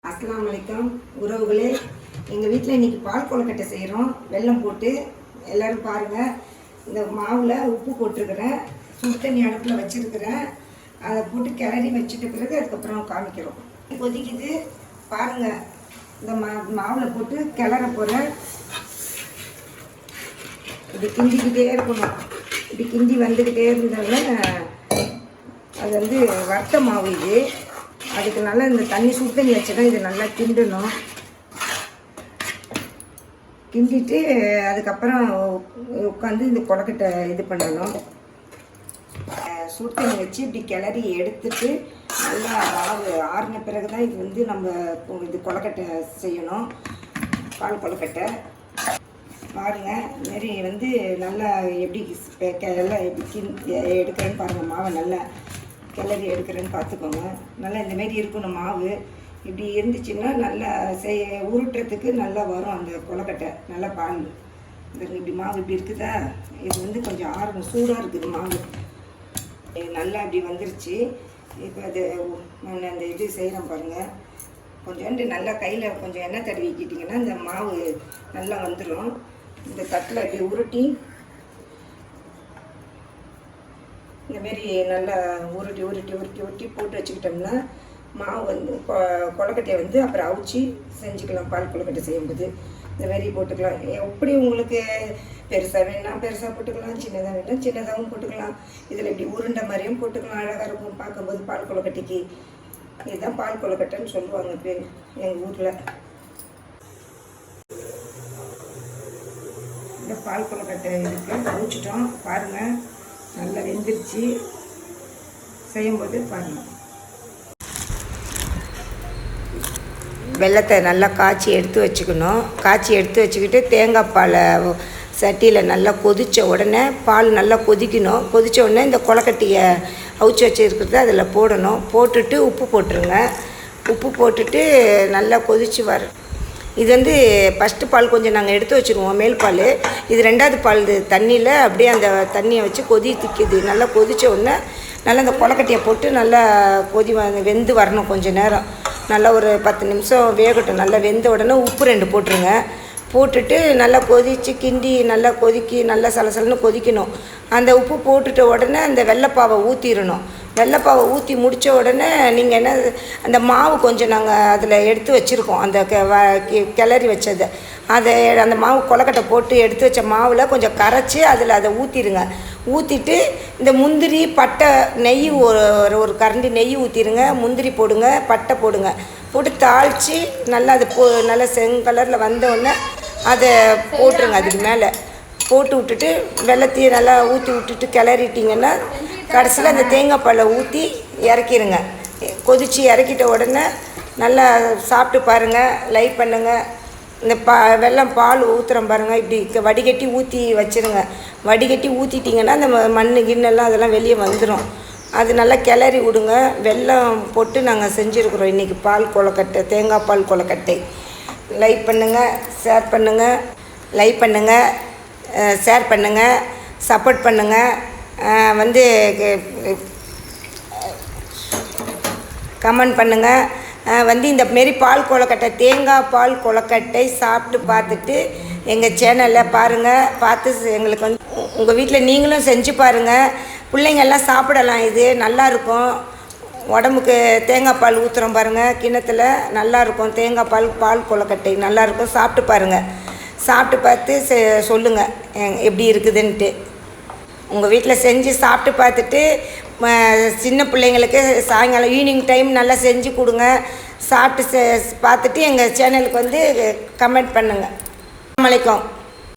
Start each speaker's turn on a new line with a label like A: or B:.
A: அஸ்ஸலாமு அலைக்கும் உறவுகளே. எங்கள் வீட்டில் இன்றைக்கி பால் கொழுக்கட்டை செய்கிறோம். வெல்லம் போட்டு எல்லோரும் பாருங்கள். இந்த மாவில் உப்பு போட்டிருக்கிறேன், சுடு தண்ணி அடுப்பில் வச்சுருக்கிறேன். அதை போட்டு கிளறி வச்சுட்ட பிறகு அதுக்கப்புறம் காமிக்கிறோம். கொதிக்குது பாருங்கள். இந்த மாவில் போட்டு கிளற போகிறேன். இப்படி கிண்டிக்கிட்டே இருக்கணும். இப்படி கிண்டி வந்துக்கிட்டே இருந்தோடனே அது வந்து வறுத்த மாவு. இது அதுக்கு நல்லா இந்த தண்ணி சுடு தண்ணி வச்சுதான் இது நல்லா கிண்டணும். கிண்டிட்டு அதுக்கப்புறம் உட்காந்து இந்த கொழுக்கட்டை இது பண்ணணும். சுடு தண்ணி வச்சு இப்படி கிளறி எடுத்துட்டு நல்லா மாவு ஆறின பிறகு தான் இது வந்து நம்ம இது கொழுக்கட்டை செய்யணும். பால் கொழுக்கட்டை பாருங்கள். இதுமாரி வந்து நல்லா எப்படி எல்லாம் எப்படி எடுக்கிறேன்னு பாருங்கள். மாவை நல்லா கிளறி எடுக்கிறேன்னு பார்த்துக்கோங்க. நல்லா இந்தமாரி இருக்கணும் மாவு. இப்படி இருந்துச்சுன்னா நல்லா உருட்டுறதுக்கு நல்லா வரும் அந்த கொழுக்கட்டை. நல்லா பால் இப்படி மாவு இப்படி இருக்குதா. இது வந்து கொஞ்சம் ஆறணும், சூடாக இருக்குது மாவு. நல்லா இப்படி வந்துருச்சு. இப்போ அது நான் அந்த இது செய்கிறேன் பாருங்கள். கொஞ்சோண்டு நல்லா கையில் கொஞ்சம் எண்ணெய் தடவிக்கிட்டிங்கன்னா இந்த மாவு நல்லா வந்துடும். இந்த தட்டில் இப்படி உருட்டி இந்தமாரி நல்லா உருட்டி உருட்டி உருட்டி உருட்டி போட்டு வச்சுக்கிட்டோம்னா மாவு வந்து கொழுக்கட்டையை வந்து அப்புறம் அவிச்சி செஞ்சுக்கலாம். பால் கொழுக்கட்டை செய்யும்போது இந்தமாரி போட்டுக்கலாம். எப்படி உங்களுக்கு பெருசாக வேணால் பெருசாக போட்டுக்கலாம், சின்னதாக வேணால் சின்னதாகவும் போட்டுக்கலாம். இதில் இப்படி உருண்டை மாதிரியும் போட்டுக்கலாம். அழகாக இருக்கும் பார்க்கும்போது பால் கொழுக்கட்டைக்கு. இதுதான் பால் கொழுக்கட்டைன்னு சொல்லுவாங்க இப்போ எங்கள் ஊரில். இந்த பால் கொழுக்கட்டை இருக்குது, அவிச்சிட்டோம் பாருங்கள். நல்லா வெந்துருச்சு. செய்யும்போது பாருங்கள். வெல்லத்தை நல்லா காய்ச்சி எடுத்து வச்சுக்கணும். காய்ச்சி எடுத்து வச்சுக்கிட்டு தேங்காய் பாலை சட்டியில் நல்லா கொதித்த உடனே பால் நல்லா கொதிக்கணும். கொதித்த உடனே இந்த கொழுக்கட்டையை அவிச்சி வச்சுருக்கிறது அதில் போடணும். போட்டுட்டு உப்பு போட்டுருங்க. உப்பு போட்டுட்டு நல்லா கொதித்து இது வந்து ஃபஸ்ட்டு பால் கொஞ்சம் நாங்கள் எடுத்து வச்சுருவோம், மேல் பால். இது ரெண்டாவது பால் தண்ணியில் அப்படியே அந்த தண்ணியை வச்சு கொதிக்குது. நல்லா கொதித்த உடனே நல்லா அந்த கொழுக்கட்டையை போட்டு நல்லா வெந்து வரணும். கொஞ்சம் நேரம் நல்லா ஒரு 10 நிமிஷம் வேகட்டும். நல்லா வெந்த உடனே உப்பு 2 போட்டுருங்க. போட்டுட்டு நல்லா கொதித்து கிண்டி நல்லா கொதிக்கி நல்லா சலசலன்னு கொதிக்கணும். அந்த உப்பு போட்டுட்ட உடனே அந்த வெள்ளைப்பாவை ஊற்றிடணும். வெள்ளைப்பாவை ஊற்றி முடித்த உடனே நீங்கள் என்ன அந்த மாவு கொஞ்சம் நாங்கள் அதில் எடுத்து வச்சுருக்கோம். அந்த கிளறி வச்சதை அந்த மாவு கொழுக்கட்டை போட்டு எடுத்து வச்ச மாவில் கொஞ்சம் கரைச்சி அதில் அதை ஊற்றிடுங்க. ஊற்றிட்டு இந்த முந்திரி பட்டை நெய் ஒரு கரண்டி நெய் ஊற்றிடுங்க. முந்திரி போடுங்க, பட்டை போடுங்க. போட்டு தாளித்து நல்லா அது நல்லா செங்கலரில் வந்தோடனே அதை போட்டுருங்க. அதுக்கு மேலே போட்டு விட்டுட்டு வெள்ளத்தையும் நல்லா ஊற்றி விட்டுட்டு கிளறிட்டிங்கன்னா கடைசியில் அந்த தேங்காய் பாலை ஊற்றி இறக்கிடுங்க. கொதித்து இறக்கிட்ட உடனே நல்லா சாப்பிட்டு பாருங்கள். லைக் பண்ணுங்கள். இந்த வெல்லம் பால் ஊற்றுறோம் பாருங்கள். இப்படி வடிகட்டி ஊற்றி வச்சுருங்க. வடிகட்டி ஊற்றிட்டிங்கன்னா அந்த மண் கிண்ணெல்லாம் அதெல்லாம் வெளியே வந்துடும். அது நல்லா கிளறி விடுங்க. வெல்லம் போட்டு நாங்கள் செஞ்சுருக்குறோம் இன்றைக்கி பால் கொழுக்கட்டை, தேங்காய் பால் கொழுக்கட்டை. லைக் பண்ணுங்கள், ஷேர் பண்ணுங்கள். லைக் பண்ணுங்கள், ஷேர் பண்ணுங்கள், சப்போர்ட் பண்ணுங்கள். வந்து கமெண்ட் பண்ணுங்கள். வந்து இந்த மாரி பால் கொழுக்கட்டை, தேங்காய் பால் கொழுக்கட்டை சாப்பிட்டு பார்த்துட்டு எங்கள் சேனலில் பாருங்கள். பார்த்து எங்களுக்கு வந்து உங்கள் வீட்டில் நீங்களும் செஞ்சு பாருங்கள். பிள்ளைங்கள்லாம் சாப்பிடலாம். இது நல்லாயிருக்கும் உடம்புக்கு. தேங்காய் பால் ஊற்றுறோம் பாருங்கள் கிண்ணத்தில். நல்லாயிருக்கும் தேங்காய் பால் கொழுக்கட்டை நல்லாயிருக்கும். சாப்பிட்டு பாருங்கள். சாப்பிட்டு பார்த்து சொல்லுங்கள் எப்படி இருக்குதுன்ட்டு. உங்கள் வீட்டில் செஞ்சு சாப்பிட்டு பார்த்துட்டு சின்ன பிள்ளைங்களுக்கு சாயங்காலம் ஈவினிங் டைம் நல்லா செஞ்சு கொடுங்க. சாப்பிட்டு பார்த்துட்டு எங்கள் சேனலுக்கு வந்து கமெண்ட் பண்ணுங்கள். அஸ்ஸலாமு அலைக்கும்.